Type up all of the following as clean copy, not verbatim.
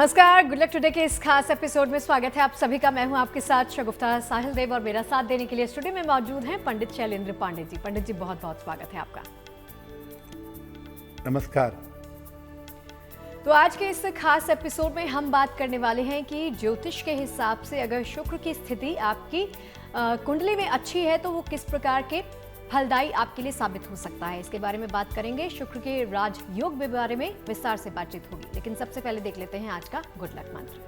नमस्कार, good luck today के इस खास एपिसोड में स्वागत है आप सभी का। मैं हूं आपके साथ शगुफ्ता साहिल देव और मेरा साथ देने के लिए स्टूडियो में मौजूद हैं पंडित शैलेंद्र पांडे जी। पंडित जी, बहुत बहुत स्वागत है आपका। नमस्कार। तो आज के इस खास एपिसोड में हम बात करने वाले हैं कि ज्योतिष के हिसाब से अगर शुक्र की स्थिति आपकी कुंडली में अच्छी है तो वो किस प्रकार के फलदायी आपके लिए साबित हो सकता है। इसके बारे में बात करेंगे। शुक्र के राजयोग के बारे में विस्तार से बातचीत होगी, लेकिन सबसे पहले देख लेते हैं आज का गुड लक मंत्र।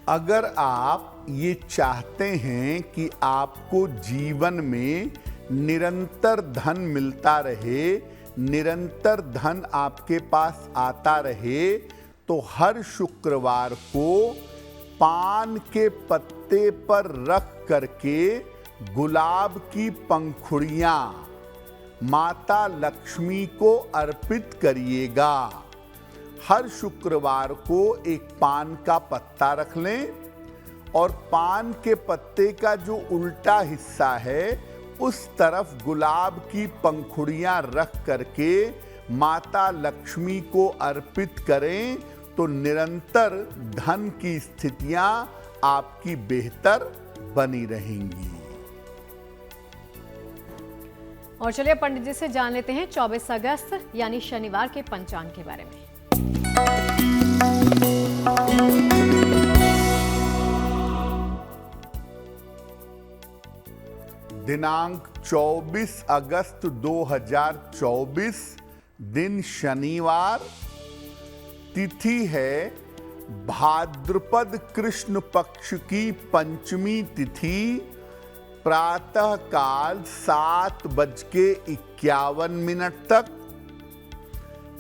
अगर आप ये चाहते हैं कि आपको जीवन में निरंतर धन मिलता रहे, निरंतर धन आपके पास आता रहे, तो हर शुक्रवार को पान के पत्ते पर रख करके गुलाब की पंखुड़ियां माता लक्ष्मी को अर्पित करिएगा। हर शुक्रवार को एक पान का पत्ता रख लें और पान के पत्ते का जो उल्टा हिस्सा है उस तरफ गुलाब की पंखुड़ियां रख करके माता लक्ष्मी को अर्पित करें तो निरंतर धन की स्थितियां आपकी बेहतर बनी रहेंगी। और चलिए पंडित जी से जान लेते हैं 24 अगस्त यानी शनिवार के पंचांग के बारे में। दिनांक 24 अगस्त 2024, दिन शनिवार, तिथि है भाद्रपद कृष्ण पक्ष की पंचमी तिथि, प्रातः काल 7:51 तक।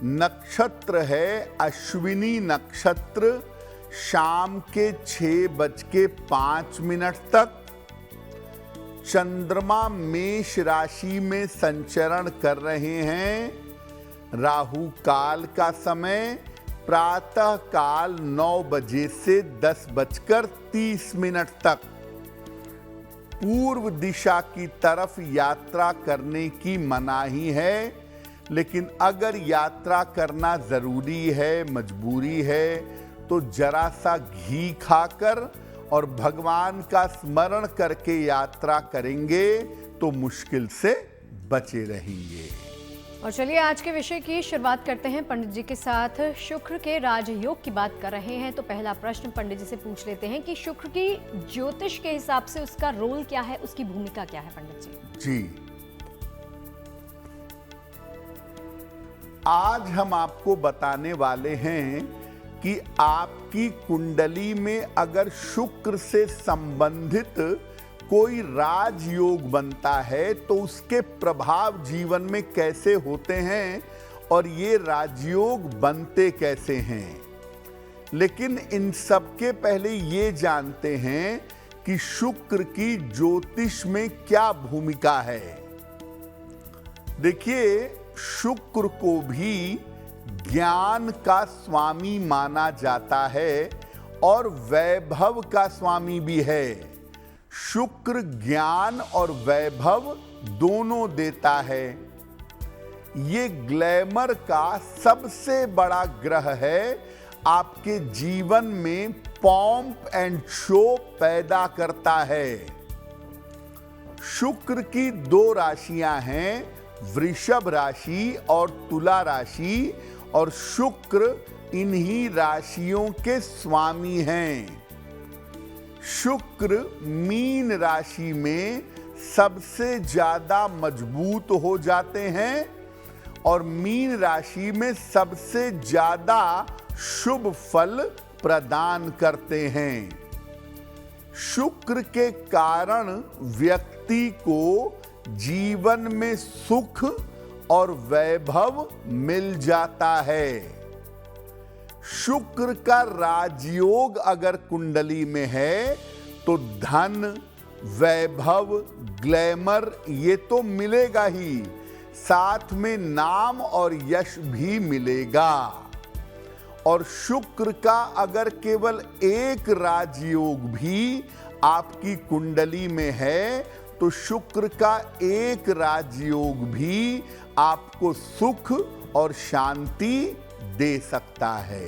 नक्षत्र है अश्विनी नक्षत्र, शाम के 6:05 तक। चंद्रमा मेष राशि में संचरण कर रहे हैं। राहु काल का समय प्रातः काल 9 बजे से 10:30 तक। पूर्व दिशा की तरफ यात्रा करने की मनाही है, लेकिन अगर यात्रा करना जरूरी है, मजबूरी है, तो जरा सा घी खाकर और भगवान का स्मरण करके यात्रा करेंगे तो मुश्किल से बचे रहेंगे। और चलिए आज के विषय की शुरुआत करते हैं पंडित जी के साथ। शुक्र के राजयोग की बात कर रहे हैं, तो पहला प्रश्न पंडित जी से पूछ लेते हैं कि शुक्र की ज्योतिष के हिसाब से उसका रोल क्या है, उसकी भूमिका क्या है पंडित जी? जी, आज हम आपको बताने वाले हैं कि आपकी कुंडली में अगर शुक्र से संबंधित कोई राजयोग बनता है तो उसके प्रभाव जीवन में कैसे होते हैं और ये राजयोग बनते कैसे हैं। लेकिन इन सब के पहले ये जानते हैं कि शुक्र की ज्योतिष में क्या भूमिका है। देखिए, शुक्र को भी ज्ञान का स्वामी माना जाता है और वैभव का स्वामी भी है। शुक्र ज्ञान और वैभव दोनों देता है। ये ग्लैमर का सबसे बड़ा ग्रह है। आपके जीवन में पॉम्प एंड शो पैदा करता है। शुक्र की 2 राशियां हैं, वृषभ राशि और तुला राशि, और शुक्र इन्हीं राशियों के स्वामी हैं। शुक्र मीन राशि में सबसे ज्यादा मजबूत हो जाते हैं और मीन राशि में सबसे ज्यादा शुभ फल प्रदान करते हैं। शुक्र के कारण व्यक्ति को जीवन में सुख और वैभव मिल जाता है। शुक्र का राजयोग अगर कुंडली में है तो धन, वैभव, ग्लैमर ये तो मिलेगा ही, साथ में नाम और यश भी मिलेगा। और शुक्र का अगर केवल एक राजयोग भी आपकी कुंडली में है तो शुक्र का एक राजयोग भी आपको सुख और शांति दे सकता है।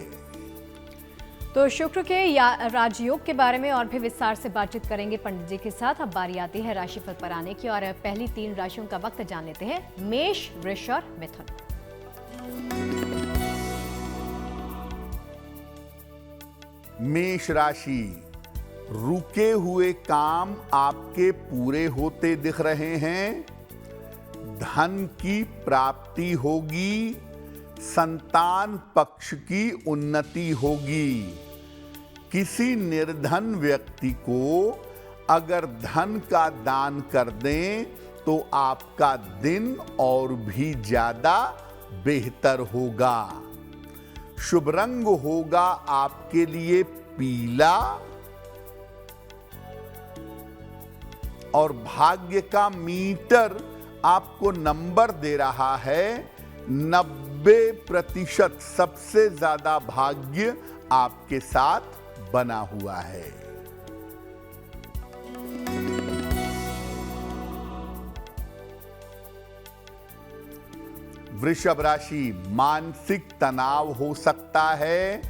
तो शुक्र के राजयोग के बारे में और भी विस्तार से बातचीत करेंगे पंडित जी के साथ। अब बारी आती है राशिफल पर आने की और पहली 3 राशियों का वक्त जान लेते हैं। मेष, वृष और मिथुन। मेष राशि, रुके हुए काम आपके पूरे होते दिख रहे हैं। धन की प्राप्ति होगी। संतान पक्ष की उन्नति होगी। किसी निर्धन व्यक्ति को अगर धन का दान कर दें तो आपका दिन और भी ज्यादा बेहतर होगा। शुभ रंग होगा आपके लिए पीला और भाग्य का मीटर आपको नंबर दे रहा है 90%। सबसे ज्यादा भाग्य आपके साथ बना हुआ है। वृषभ राशि, मानसिक तनाव हो सकता है।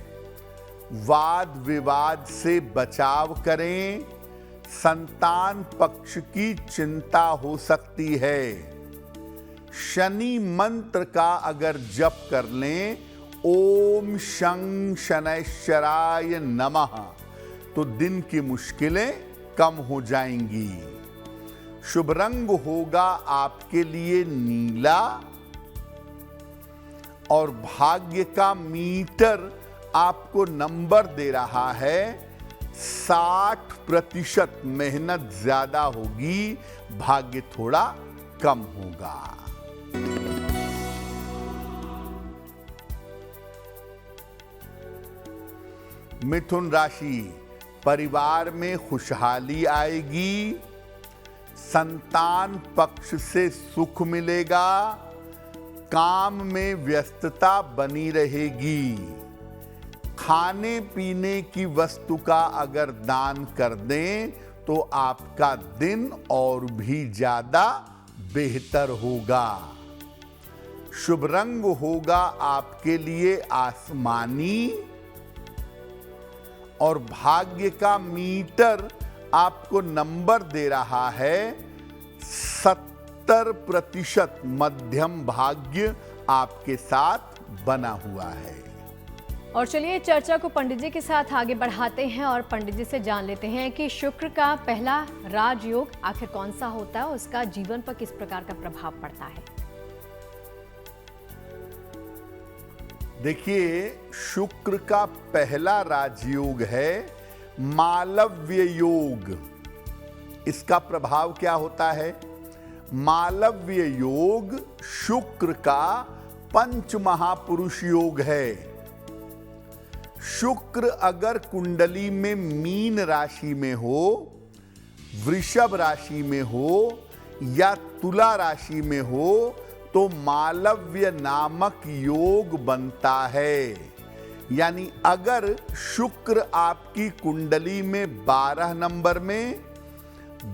वाद विवाद से बचाव करें। संतान पक्ष की चिंता हो सकती है। शनि मंत्र का अगर जप कर लें, ओम शं शनैश्चराय नमः, तो दिन की मुश्किलें कम हो जाएंगी। शुभ रंग होगा आपके लिए नीला और भाग्य का मीटर आपको नंबर दे रहा है 60%। मेहनत ज्यादा होगी, भाग्य थोड़ा कम होगा। मिथुन राशि, परिवार में खुशहाली आएगी। संतान पक्ष से सुख मिलेगा। काम में व्यस्तता बनी रहेगी। खाने पीने की वस्तु का अगर दान कर दें तो आपका दिन और भी ज्यादा बेहतर होगा। शुभ रंग होगा आपके लिए आसमानी और भाग्य का मीटर आपको नंबर दे रहा है 70%। मध्यम भाग्य आपके साथ बना हुआ है। और चलिए चर्चा को पंडित जी के साथ आगे बढ़ाते हैं और पंडित जी से जान लेते हैं कि शुक्र का पहला राजयोग आखिर कौन सा होता है, उसका जीवन पर किस प्रकार का प्रभाव पड़ता है। देखिए, शुक्र का पहला राजयोग है मालव्य योग। इसका प्रभाव क्या होता है? मालव्य योग शुक्र का पंच महापुरुष योग है। शुक्र अगर कुंडली में मीन राशि में हो, वृषभ राशि में हो या तुला राशि में हो तो मालव्य नामक योग बनता है। यानी अगर शुक्र आपकी कुंडली में 12 नंबर में,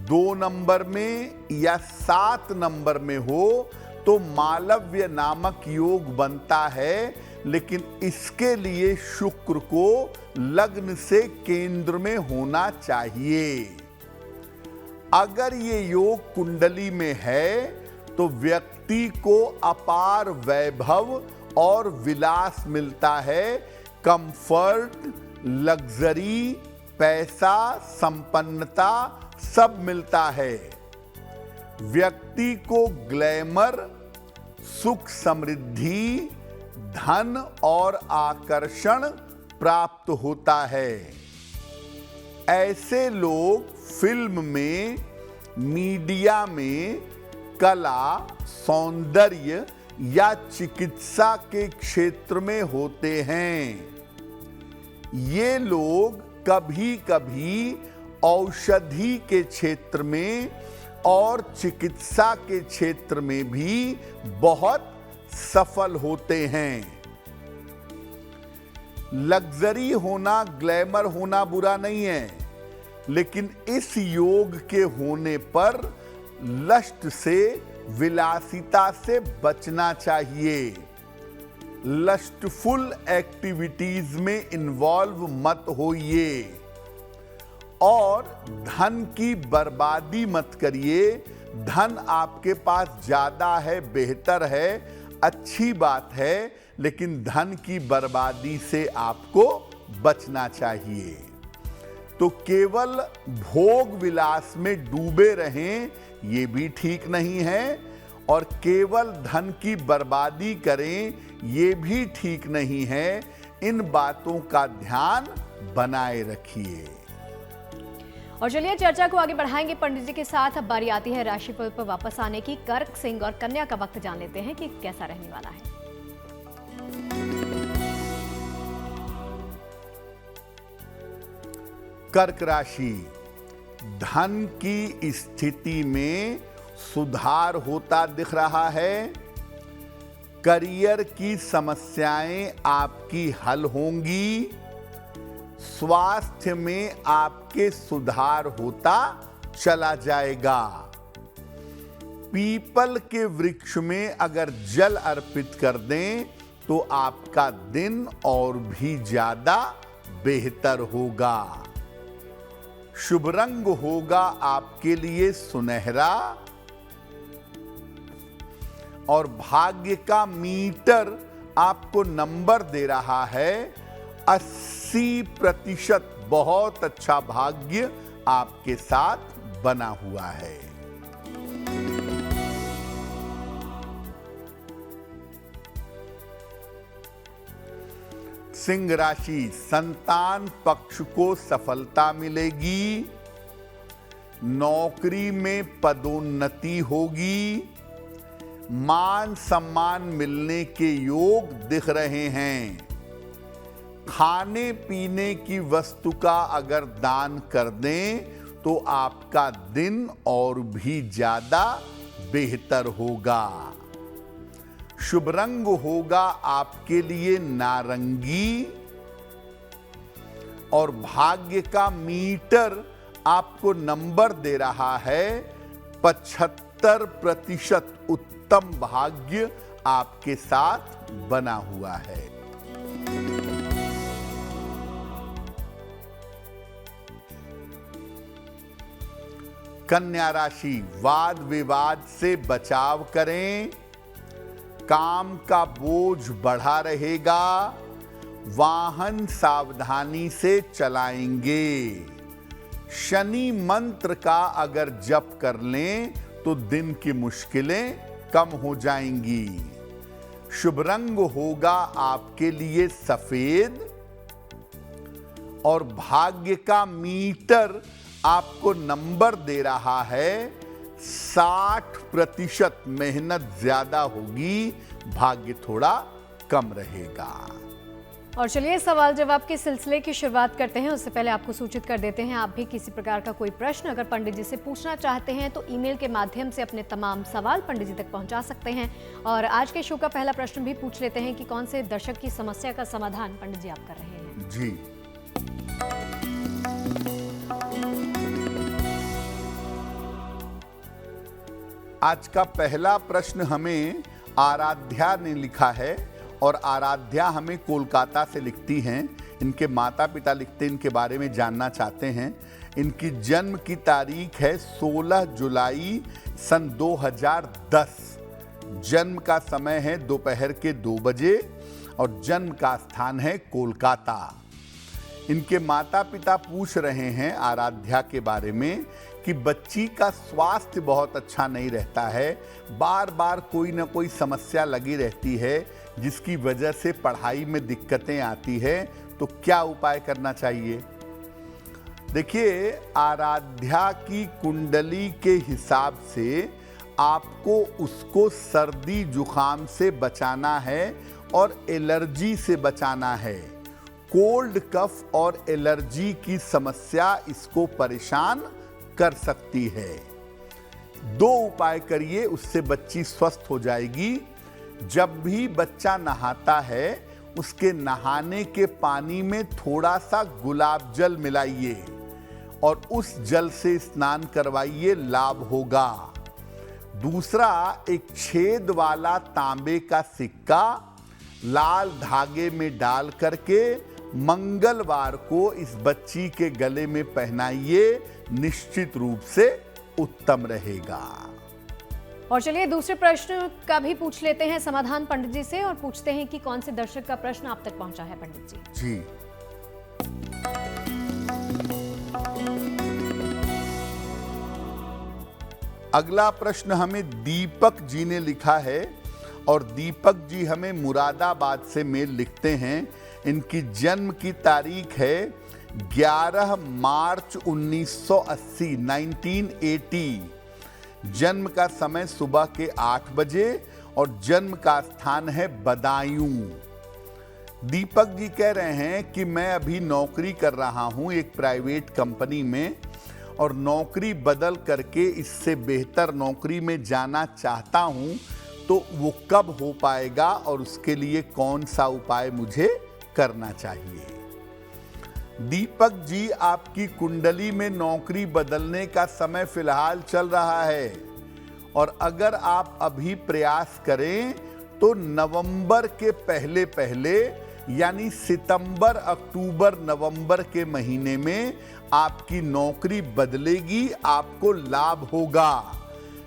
2 नंबर में या 7 नंबर में हो तो मालव्य नामक योग बनता है। लेकिन इसके लिए शुक्र को लग्न से केंद्र में होना चाहिए। अगर ये योग कुंडली में है तो व्यक्ति को अपार वैभव और विलास मिलता है। कंफर्ट, लग्जरी, पैसा, संपन्नता सब मिलता है। व्यक्ति को ग्लैमर, सुख, समृद्धि, धन और आकर्षण प्राप्त होता है। ऐसे लोग फिल्म में, मीडिया में, कला, सौंदर्य या चिकित्सा के क्षेत्र में होते हैं। ये लोग कभी कभी औषधि के क्षेत्र में और चिकित्सा के क्षेत्र में भी बहुत सफल होते हैं। लग्जरी होना, ग्लैमर होना बुरा नहीं है, लेकिन इस योग के होने पर लस्ट से, विलासिता से बचना चाहिए। लस्टफुल एक्टिविटीज में इन्वॉल्व मत होइए और धन की बर्बादी मत करिए। धन आपके पास ज्यादा है, बेहतर है, अच्छी बात है, लेकिन धन की बर्बादी से आपको बचना चाहिए। तो केवल भोग विलास में डूबे रहें ये भी ठीक नहीं है, और केवल धन की बर्बादी करें ये भी ठीक नहीं है। इन बातों का ध्यान बनाए रखिए। और चलिए चर्चा को आगे बढ़ाएंगे पंडित जी के साथ। अब बारी आती है राशिफल पर वापस आने की। कर्क, सिंह और कन्या का वक्त जान लेते हैं कि कैसा रहने वाला है। कर्क राशि, धन की स्थिति में सुधार होता दिख रहा है। करियर की समस्याएं आपकी हल होंगी। स्वास्थ्य में आपके सुधार होता चला जाएगा। पीपल के वृक्ष में अगर जल अर्पित कर दें तो आपका दिन और भी ज्यादा बेहतर होगा। शुभ रंग होगा आपके लिए सुनहरा, और भाग्य का मीटर आपको नंबर दे रहा है 80%। बहुत अच्छा भाग्य आपके साथ बना हुआ है। सिंह राशि, संतान पक्ष को सफलता मिलेगी। नौकरी में पदोन्नति होगी। मान सम्मान मिलने के योग दिख रहे हैं। खाने पीने की वस्तु का अगर दान कर दें तो आपका दिन और भी ज्यादा बेहतर होगा। शुभ रंग होगा आपके लिए नारंगी, और भाग्य का मीटर आपको नंबर दे रहा है 75%। उत्तम भाग्य आपके साथ बना हुआ है। कन्या राशि, वाद विवाद से बचाव करें। काम का बोझ बढ़ा रहेगा। वाहन सावधानी से चलाएंगे। शनि मंत्र का अगर जप कर लें तो दिन की मुश्किलें कम हो जाएंगी। शुभ रंग होगा आपके लिए सफेद, और भाग्य का मीटर आपको नंबर दे रहा है 60%। मेहनत ज्यादा होगी, भाग्य थोड़ा कम रहेगा। और चलिए सवाल जवाब के सिलसिले की शुरुआत करते हैं। उससे पहले आपको सूचित कर देते हैं, आप भी किसी प्रकार का कोई प्रश्न अगर पंडित जी से पूछना चाहते हैं तो ईमेल के माध्यम से अपने तमाम सवाल पंडित जी तक पहुंचा सकते हैं। और आज के शो का पहला प्रश्न भी पूछ लेते हैं कि कौन से दर्शक की समस्या का समाधान पंडित जी आप कर रहे हैं। जी, आज का पहला प्रश्न हमें आराध्या ने लिखा है, और आराध्या हमें कोलकाता से लिखती हैं। इनके माता पिता लिखते इनके बारे में जानना चाहते हैं। इनकी जन्म की तारीख है 16 जुलाई सन 2010। जन्म का समय है दोपहर के 2 बजे, और जन्म का स्थान है कोलकाता। इनके माता पिता पूछ रहे हैं आराध्या के बारे में कि बच्ची का स्वास्थ्य बहुत अच्छा नहीं रहता है। बार बार कोई ना कोई समस्या लगी रहती है जिसकी वजह से पढ़ाई में दिक्कतें आती है। तो क्या उपाय करना चाहिए? देखिए, आराध्या की कुंडली के हिसाब से आपको उसको सर्दी जुकाम से बचाना है और एलर्जी से बचाना है। कोल्ड कफ और एलर्जी की समस्या इसको परेशान कर सकती है। 2 उपाय करिए, उससे बच्ची स्वस्थ हो जाएगी। जब भी बच्चा नहाता है उसके नहाने के पानी में थोड़ा सा गुलाब जल मिलाइए और उस जल से स्नान करवाइए, लाभ होगा। दूसरा, एक छेद वाला तांबे का सिक्का लाल धागे में डाल करके मंगलवार को इस बच्ची के गले में पहनाइए, निश्चित रूप से उत्तम रहेगा। और चलिए दूसरे प्रश्न का भी पूछ लेते हैं समाधान पंडित जी से, और पूछते हैं कि कौन से दर्शक का प्रश्न आप तक पहुंचा है पंडित जी। जी, अगला प्रश्न हमें दीपक जी ने लिखा है, और दीपक जी हमें मुरादाबाद से मेल लिखते हैं। इनकी जन्म की तारीख है 11 मार्च 1980, 1980। जन्म का समय सुबह के 8 बजे और जन्म का स्थान है बदायूं। दीपक जी कह रहे हैं कि मैं अभी नौकरी कर रहा हूं एक प्राइवेट कंपनी में, और नौकरी बदल करके इससे बेहतर नौकरी में जाना चाहता हूं, तो वो कब हो पाएगा और उसके लिए कौन सा उपाय मुझे करना चाहिए। दीपक जी, आपकी कुंडली में नौकरी बदलने का समय फिलहाल चल रहा है, और अगर आप अभी प्रयास करें तो नवंबर के पहले पहले, यानी सितंबर, अक्टूबर, नवंबर के महीने में आपकी नौकरी बदलेगी, आपको लाभ होगा।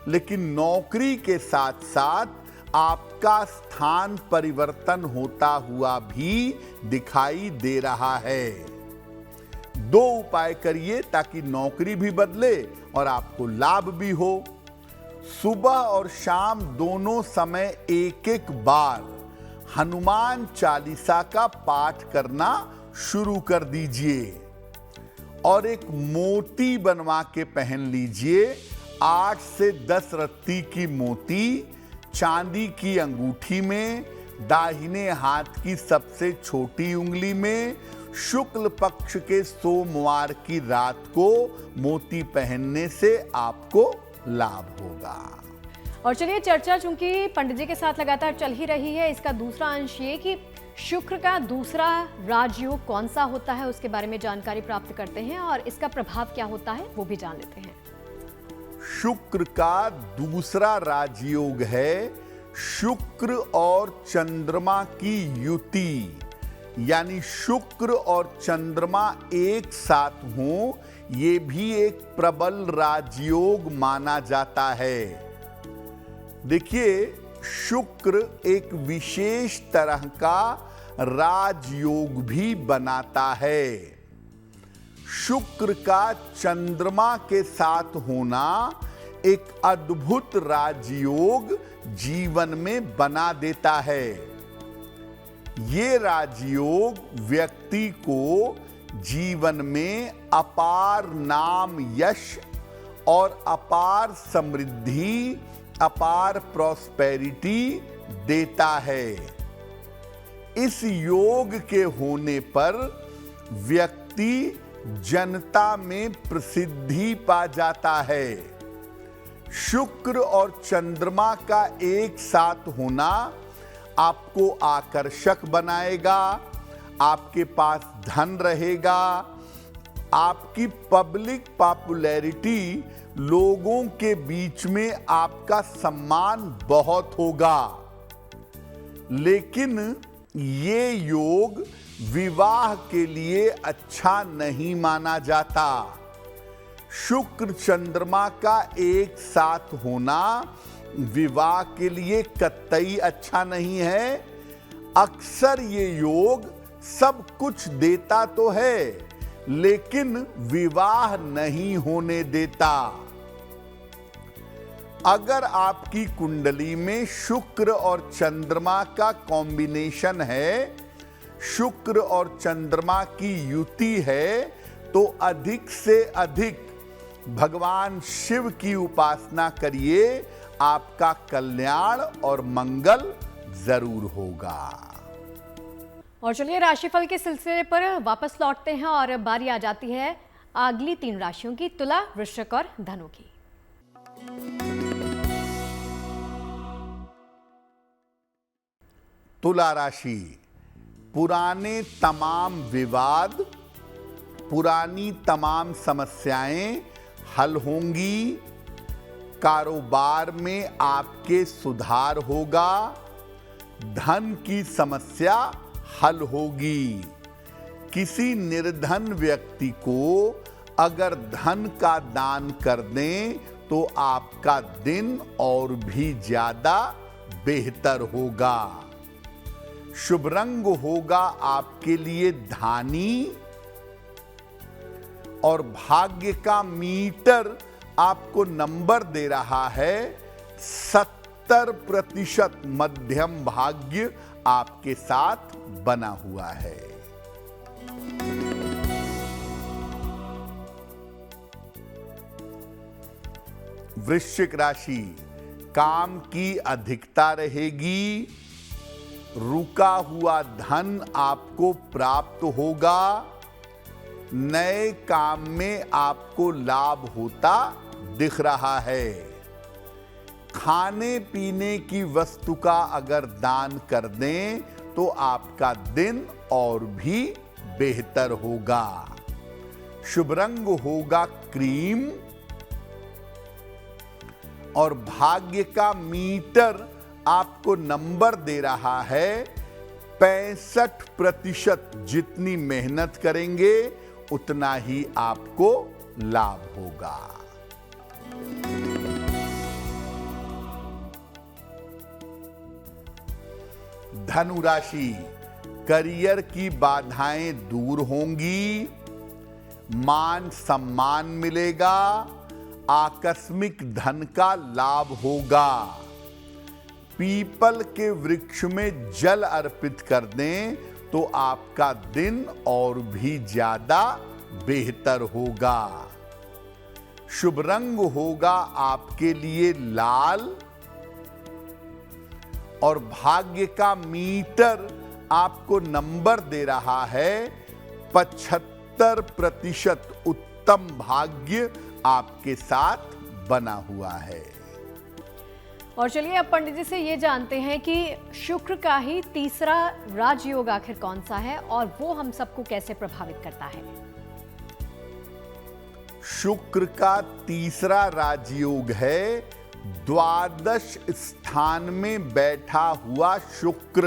लेकिन नौकरी के साथ साथ आपका स्थान परिवर्तन होता हुआ भी दिखाई दे रहा है। 2 उपाय करिए ताकि नौकरी भी बदले और आपको लाभ भी हो। सुबह और शाम दोनों समय एक एक बार हनुमान चालीसा का पाठ करना शुरू कर दीजिए, और एक मोती बनवा के पहन लीजिए। 8 से 10 रत्ती की मोती चांदी की अंगूठी में, दाहिने हाथ की सबसे छोटी उंगली में, शुक्ल पक्ष के सोमवार की रात को मोती पहनने से आपको लाभ होगा। और चलिए, चर्चा चूंकि पंडित जी के साथ लगातार चल ही रही है, इसका दूसरा अंश ये कि शुक्र का दूसरा राजयोग कौन सा होता है, उसके बारे में जानकारी प्राप्त करते हैं, और इसका प्रभाव क्या होता है वो भी जान लेते हैं। शुक्र का दूसरा राजयोग है शुक्र और चंद्रमा की युति, यानी शुक्र और चंद्रमा एक साथ हों, ये भी एक प्रबल राजयोग माना जाता है। देखिए, शुक्र एक विशेष तरह का राजयोग भी बनाता है। शुक्र का चंद्रमा के साथ होना एक अद्भुत राजयोग जीवन में बना देता है। ये राजयोग व्यक्ति को जीवन में अपार नाम, यश और अपार समृद्धि, अपार प्रॉस्पेरिटी देता है। इस योग के होने पर व्यक्ति जनता में प्रसिद्धि पा जाता है। शुक्र और चंद्रमा का एक साथ होना आपको आकर्षक बनाएगा, आपके पास धन रहेगा, आपकी पब्लिक पॉपुलैरिटी, लोगों के बीच में आपका सम्मान बहुत होगा। लेकिन ये योग विवाह के लिए अच्छा नहीं माना जाता। शुक्र चंद्रमा का एक साथ होना विवाह के लिए कतई अच्छा नहीं है। अक्सर ये योग सब कुछ देता तो है, लेकिन विवाह नहीं होने देता। अगर आपकी कुंडली में शुक्र और चंद्रमा का कॉम्बिनेशन है, शुक्र और चंद्रमा की युति है, तो अधिक से अधिक भगवान शिव की उपासना करिए, आपका कल्याण और मंगल जरूर होगा। और चलिए, राशिफल के सिलसिले पर वापस लौटते हैं, और बारी आ जाती है अगली 3 राशियों की, तुला, वृश्चिक और धनु की। तुला राशि, पुराने तमाम विवाद, पुरानी तमाम समस्याएं हल होंगी। कारोबार में आपके सुधार होगा, धन की समस्या हल होगी। किसी निर्धन व्यक्ति को अगर धन का दान कर दें तो आपका दिन और भी ज्यादा बेहतर होगा। शुभ रंग होगा आपके लिए धानी और भाग्य का मीटर आपको नंबर दे रहा है 70% मध्यम भाग्य आपके साथ बना हुआ है। वृश्चिक राशि, काम की अधिकता रहेगी, रुका हुआ धन आपको प्राप्त होगा, नए काम में आपको लाभ होता दिख रहा है। खाने पीने की वस्तु का अगर दान कर दें तो आपका दिन और भी बेहतर होगा। शुभ रंग होगा क्रीम और भाग्य का मीटर आपको नंबर दे रहा है 65%। जितनी मेहनत करेंगे उतना ही आपको लाभ होगा। धनु राशि, करियर की बाधाएं दूर होंगी, मान सम्मान मिलेगा, आकस्मिक धन का लाभ होगा। पीपल के वृक्ष में जल अर्पित कर दें तो आपका दिन और भी ज्यादा बेहतर होगा। शुभ रंग होगा आपके लिए लाल और भाग्य का मीटर आपको नंबर दे रहा है 75%। उत्तम भाग्य आपके साथ बना हुआ है। और चलिए अब पंडित जी से ये जानते हैं कि शुक्र का ही तीसरा राजयोग आखिर कौन सा है और वो हम सबको कैसे प्रभावित करता है। शुक्र का तीसरा राजयोग है द्वादश स्थान में बैठा हुआ शुक्र।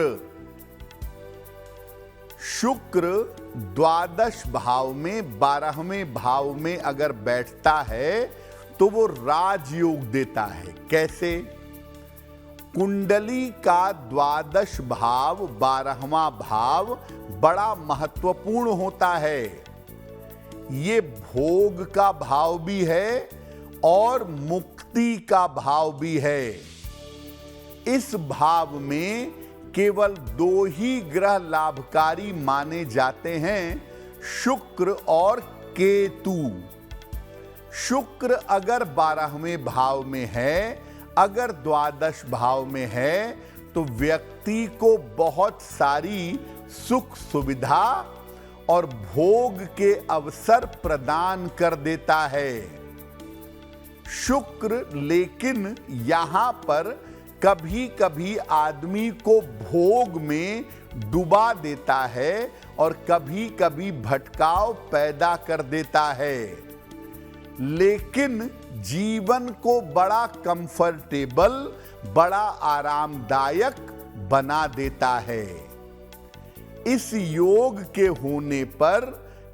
शुक्र द्वादश भाव में 12वें भाव में अगर बैठता है तो वो राजयोग देता है। कैसे? कुंडली का द्वादश भाव 12वां भाव बड़ा महत्वपूर्ण होता है। ये भोग का भाव भी है और मुक्ति का भाव भी है। इस भाव में केवल 2 ही ग्रह लाभकारी माने जाते हैं, शुक्र और केतु। शुक्र अगर 12वें भाव में है, अगर द्वादश भाव में है तो व्यक्ति को बहुत सारी सुख सुविधा और भोग के अवसर प्रदान कर देता है। शुक्र लेकिन यहां पर कभी कभी आदमी को भोग में डुबा देता है और कभी कभी भटकाव पैदा कर देता है, लेकिन जीवन को बड़ा कंफर्टेबल, बड़ा आरामदायक बना देता है। इस योग के होने पर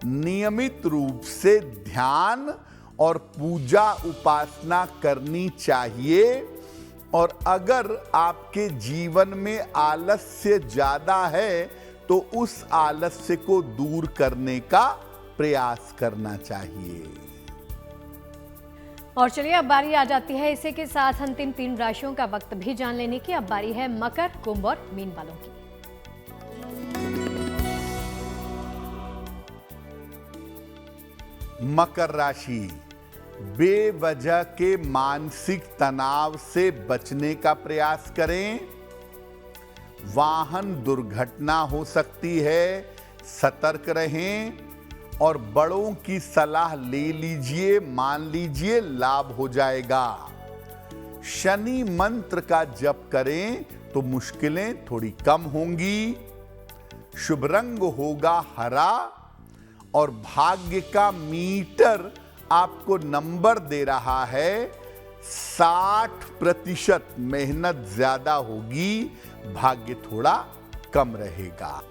नियमित रूप से ध्यान और पूजा उपासना करनी चाहिए। और अगर आपके जीवन में आलस्य ज्यादा है तो उस आलस्य को दूर करने का प्रयास करना चाहिए। और चलिए अब बारी आ जाती है इसी के साथ अंतिम 3 राशियों का वक्त भी जान लेने की। अब बारी है मकर, कुंभ और मीन वालों की। मकर राशि, बेवजह के मानसिक तनाव से बचने का प्रयास करें। वाहन दुर्घटना हो सकती है, सतर्क रहें और बड़ों की सलाह ले लीजिए, मान लीजिए लाभ हो जाएगा। शनि मंत्र का जप करें तो मुश्किलें थोड़ी कम होंगी। शुभ रंग होगा हरा और भाग्य का मीटर आपको नंबर दे रहा है 60% मेहनत ज्यादा होगी, भाग्य थोड़ा कम रहेगा।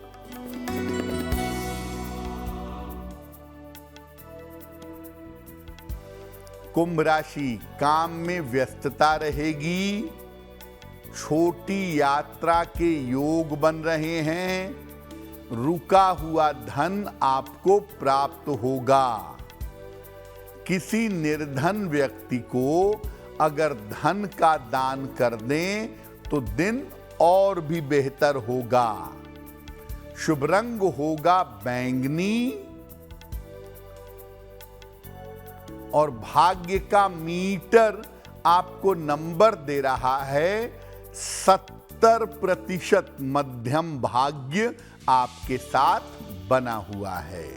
कुंभ राशि, काम में व्यस्तता रहेगी, छोटी यात्रा के योग बन रहे हैं, रुका हुआ धन आपको प्राप्त होगा। किसी निर्धन व्यक्ति को अगर धन का दान कर दें तो दिन और भी बेहतर होगा। शुभ रंग होगा बैंगनी और भाग्य का मीटर आपको नंबर दे रहा है 70% मध्यम भाग्य आपके साथ बना हुआ है।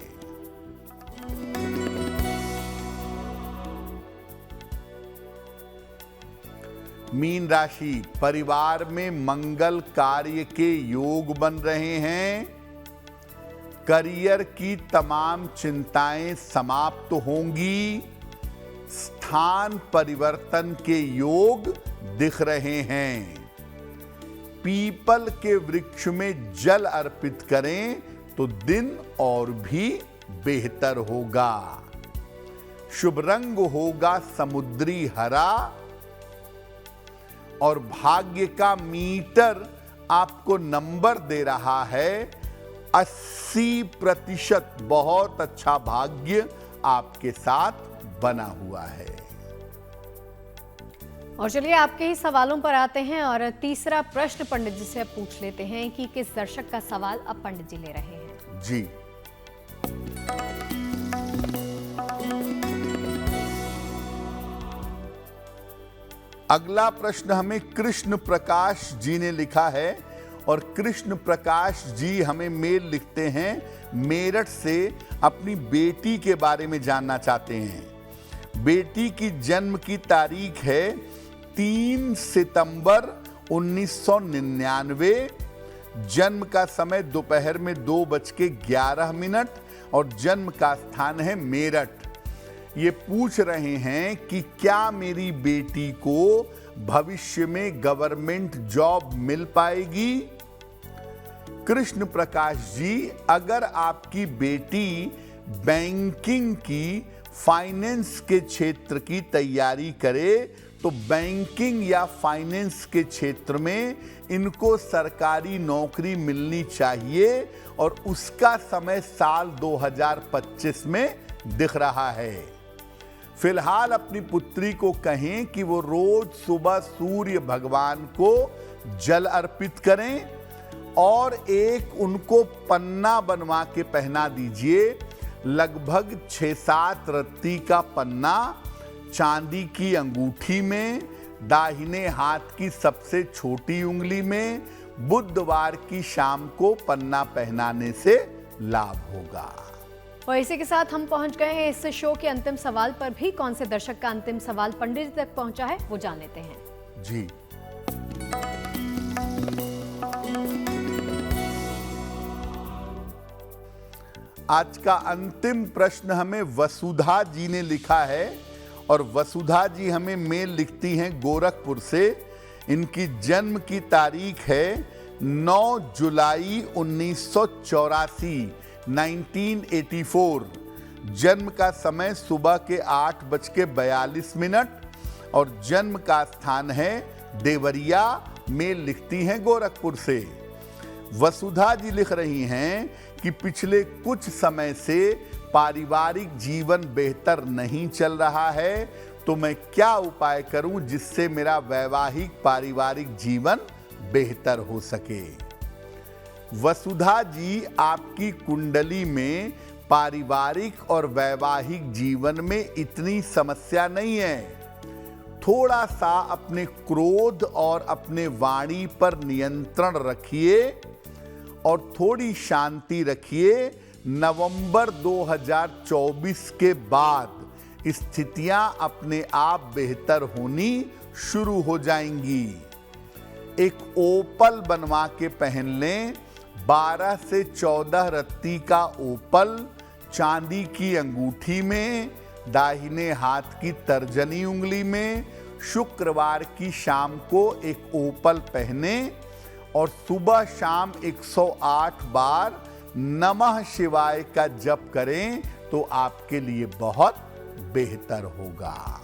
मीन राशि, परिवार में मंगल कार्य के योग बन रहे हैं, करियर की तमाम चिंताएं समाप्त होंगी, स्थान परिवर्तन के योग दिख रहे हैं। पीपल के वृक्ष में जल अर्पित करें तो दिन और भी बेहतर होगा। शुभ रंग होगा समुद्री हरा और भाग्य का मीटर आपको नंबर दे रहा है 80%। बहुत अच्छा भाग्य आपके साथ बना हुआ है। और चलिए आपके ही सवालों पर आते हैं और तीसरा प्रश्न पंडित जी से अब पूछ लेते हैं कि किस दर्शक का सवाल अब पंडित जी ले रहे हैं। जी, अगला प्रश्न हमें कृष्ण प्रकाश जी ने लिखा है और कृष्ण प्रकाश जी हमें मेल लिखते हैं मेरठ से, अपनी बेटी के बारे में जानना चाहते हैं। बेटी की जन्म की तारीख है 3 सितंबर 1999, जन्म का समय दोपहर में 2:11 और जन्म का स्थान है मेरठ। ये पूछ रहे हैं कि क्या मेरी बेटी को भविष्य में गवर्नमेंट जॉब मिल पाएगी। कृष्ण प्रकाश जी, अगर आपकी बेटी बैंकिंग की, फाइनेंस के क्षेत्र की तैयारी करे तो बैंकिंग या फाइनेंस के क्षेत्र में इनको सरकारी नौकरी मिलनी चाहिए और उसका समय साल 2025 में दिख रहा है। फिलहाल अपनी पुत्री को कहें कि वो रोज सुबह सूर्य भगवान को जल अर्पित करें और एक उनको पन्ना बनवा के पहना दीजिए, लगभग 6-7 रत्ती का पन्ना, चांदी की अंगूठी में, दाहिने हाथ की सबसे छोटी उंगली में। बुधवार की शाम को पन्ना पहनाने से लाभ होगा। और इसी के साथ हम पहुंच गए हैं इस शो के अंतिम सवाल पर भी। कौन से दर्शक का अंतिम सवाल पंडित जी तक पहुंचा है वो जान लेते हैं। जी, आज का अंतिम प्रश्न हमें वसुधा जी ने लिखा है और वसुधा जी हमें मेल लिखती हैं गोरखपुर से। इनकी जन्म की तारीख है 9 जुलाई 1984, 1984। जन्म का समय सुबह के 8:42 और जन्म का स्थान है देवरिया। मेल लिखती हैं गोरखपुर से। वसुधा जी लिख रही हैं कि पिछले कुछ समय से पारिवारिक जीवन बेहतर नहीं चल रहा है, तो मैं क्या उपाय करूं जिससे मेरा वैवाहिक पारिवारिक जीवन बेहतर हो सके। वसुधा जी, आपकी कुंडली में पारिवारिक और वैवाहिक जीवन में इतनी समस्या नहीं है। थोड़ा सा अपने क्रोध और अपने वाणी पर नियंत्रण रखिए और थोड़ी शांति रखिए। नवंबर 2024 के बाद स्थितियां अपने आप बेहतर होनी शुरू हो जाएंगी। एक ओपल बनवा के पहन लें, 12 से 14 रत्ती का ओपल, चांदी की अंगूठी में, दाहिने हाथ की तर्जनी उंगली में। शुक्रवार की शाम को एक ओपल पहने और सुबह शाम 108 बार नमः शिवाय का जप करें तो आपके लिए बहुत बेहतर होगा।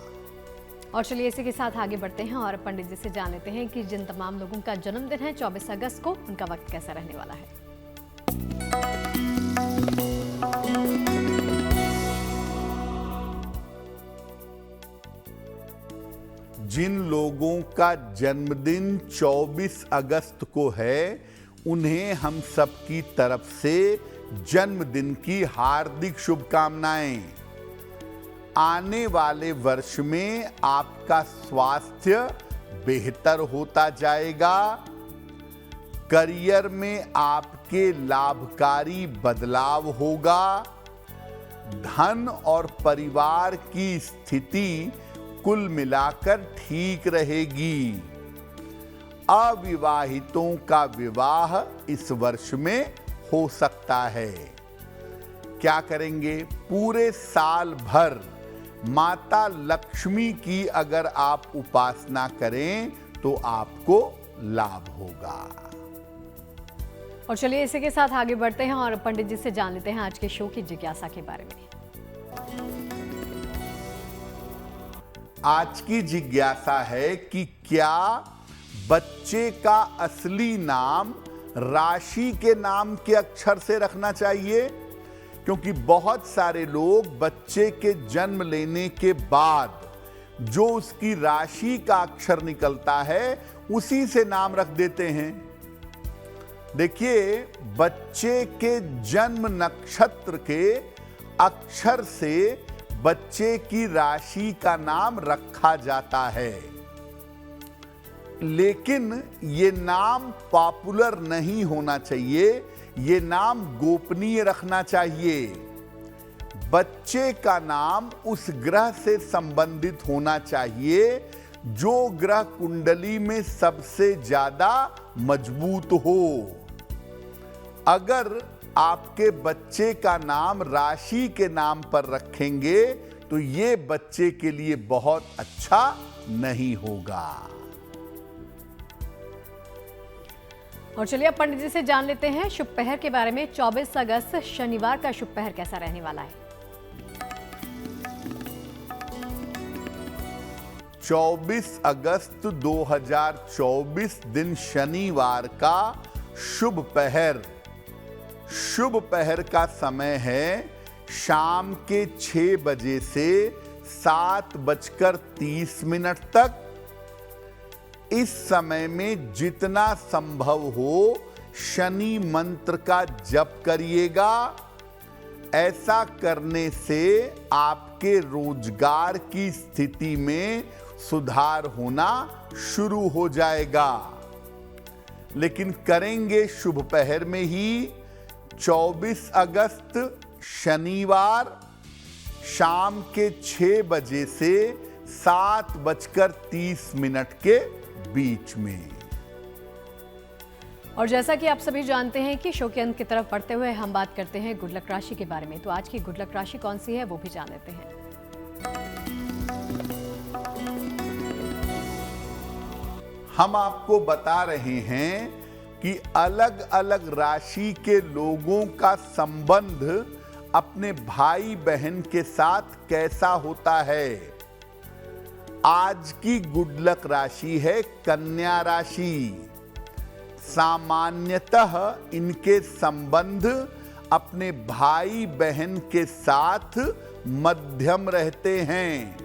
और चलिए इसी के साथ आगे बढ़ते हैं और पंडित जी से जान लेते हैं कि जिन तमाम लोगों का जन्मदिन है 24 अगस्त को, उनका वक्त कैसा रहने वाला है। जिन लोगों का जन्मदिन 24 अगस्त को है, उन्हें हम सबकी तरफ से जन्मदिन की हार्दिक शुभकामनाएं। आने वाले वर्ष में आपका स्वास्थ्य बेहतर होता जाएगा। करियर में आपके लाभकारी बदलाव होगा। धन और परिवार की स्थिति कुल मिलाकर ठीक रहेगी। अविवाहितों का विवाह इस वर्ष में हो सकता है। क्या करेंगे? पूरे साल भर माता लक्ष्मी की अगर आप उपासना करें तो आपको लाभ होगा। और चलिए इसी के साथ आगे बढ़ते हैं और पंडित जी से जान लेते हैं आज के शो की जिज्ञासा के बारे में। आज की जिज्ञासा है कि क्या बच्चे का असली नाम राशि के नाम के अक्षर से रखना चाहिए? क्योंकि बहुत सारे लोग बच्चे के जन्म लेने के बाद जो उसकी राशि का अक्षर निकलता है उसी से नाम रख देते हैं। देखिए, बच्चे के जन्म नक्षत्र के अक्षर से बच्चे की राशि का नाम रखा जाता है, लेकिन ये नाम पॉपुलर नहीं होना चाहिए। ये नाम गोपनीय रखना चाहिए। बच्चे का नाम उस ग्रह से संबंधित होना चाहिए जो ग्रह कुंडली में सबसे ज्यादा मजबूत हो। अगर आपके बच्चे का नाम राशि के नाम पर रखेंगे तो ये बच्चे के लिए बहुत अच्छा नहीं होगा। और चलिए अब पंडित जी से जान लेते हैं शुभ पहर के बारे में। 24 अगस्त शनिवार का शुभ पहर कैसा रहने वाला है? 24 अगस्त 2024 दिन शनिवार का शुभ पहर। शुभ पहर का समय है शाम के 6 बजे से 7:30 तक। इस समय में जितना संभव हो शनि मंत्र का जप करिएगा। ऐसा करने से आपके रोजगार की स्थिति में सुधार होना शुरू हो जाएगा। लेकिन करेंगे शुभ पहर में ही 24 अगस्त शनिवार शाम के 6 बजे से 7:30 के बीच में। और जैसा कि आप सभी जानते हैं कि शो के अंत की तरफ बढ़ते हुए हम बात करते हैं गुड लक राशि के बारे में। तो आज की गुड लक राशि कौन सी है वो भी जान लेते हैं। हम आपको बता रहे हैं कि अलग अलग राशि के लोगों का संबंध अपने भाई बहन के साथ कैसा होता है। आज की गुड लक राशि है कन्या राशि। सामान्यतः इनके संबंध अपने भाई बहन के साथ मध्यम रहते हैं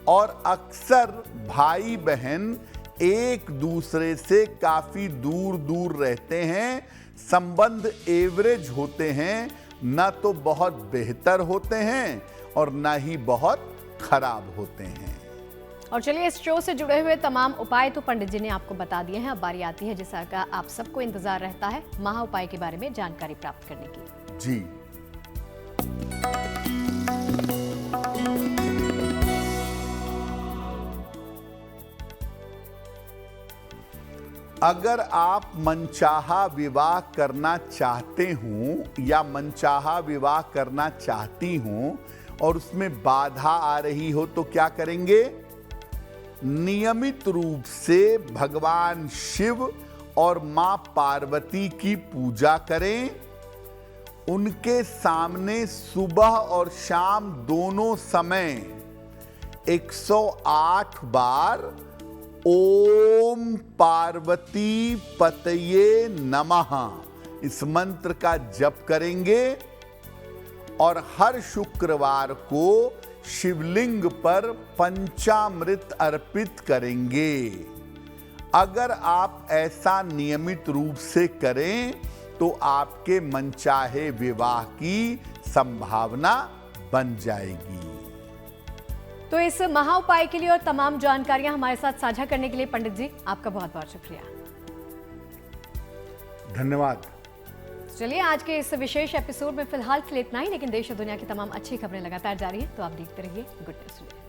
और अक्सर भाई बहन एक दूसरे से काफी दूर दूर रहते हैं। संबंध एवरेज होते हैं, ना तो बहुत बेहतर होते हैं और ना ही बहुत खराब होते हैं। और चलिए इस शो से जुड़े हुए तमाम उपाय तो पंडित जी ने आपको बता दिए हैं। अब बारी आती है जिसका आप सबको इंतजार रहता है, महा उपाय के बारे में जानकारी प्राप्त करने की। जी, अगर आप मनचाहा विवाह करना चाहते हो या मनचाहा विवाह करना चाहती हो और उसमें बाधा आ रही हो तो क्या करेंगे? नियमित रूप से भगवान शिव और मां पार्वती की पूजा करें। उनके सामने सुबह और शाम दोनों समय 108 बार ओम पार्वती पतये नमः इस मंत्र का जप करेंगे और हर शुक्रवार को शिवलिंग पर पंचामृत अर्पित करेंगे। अगर आप ऐसा नियमित रूप से करें तो आपके मनचाहे विवाह की संभावना बन जाएगी। तो इस महा उपाय के लिए और तमाम जानकारियां हमारे साथ साझा करने के लिए पंडित जी आपका बहुत बहुत शुक्रिया। धन्यवाद। चलिए आज के इस विशेष एपिसोड में फिलहाल के लिए इतना ही, लेकिन देश और दुनिया की तमाम अच्छी खबरें लगातार जारी हैं, तो आप देखते रहिए गुड न्यूज।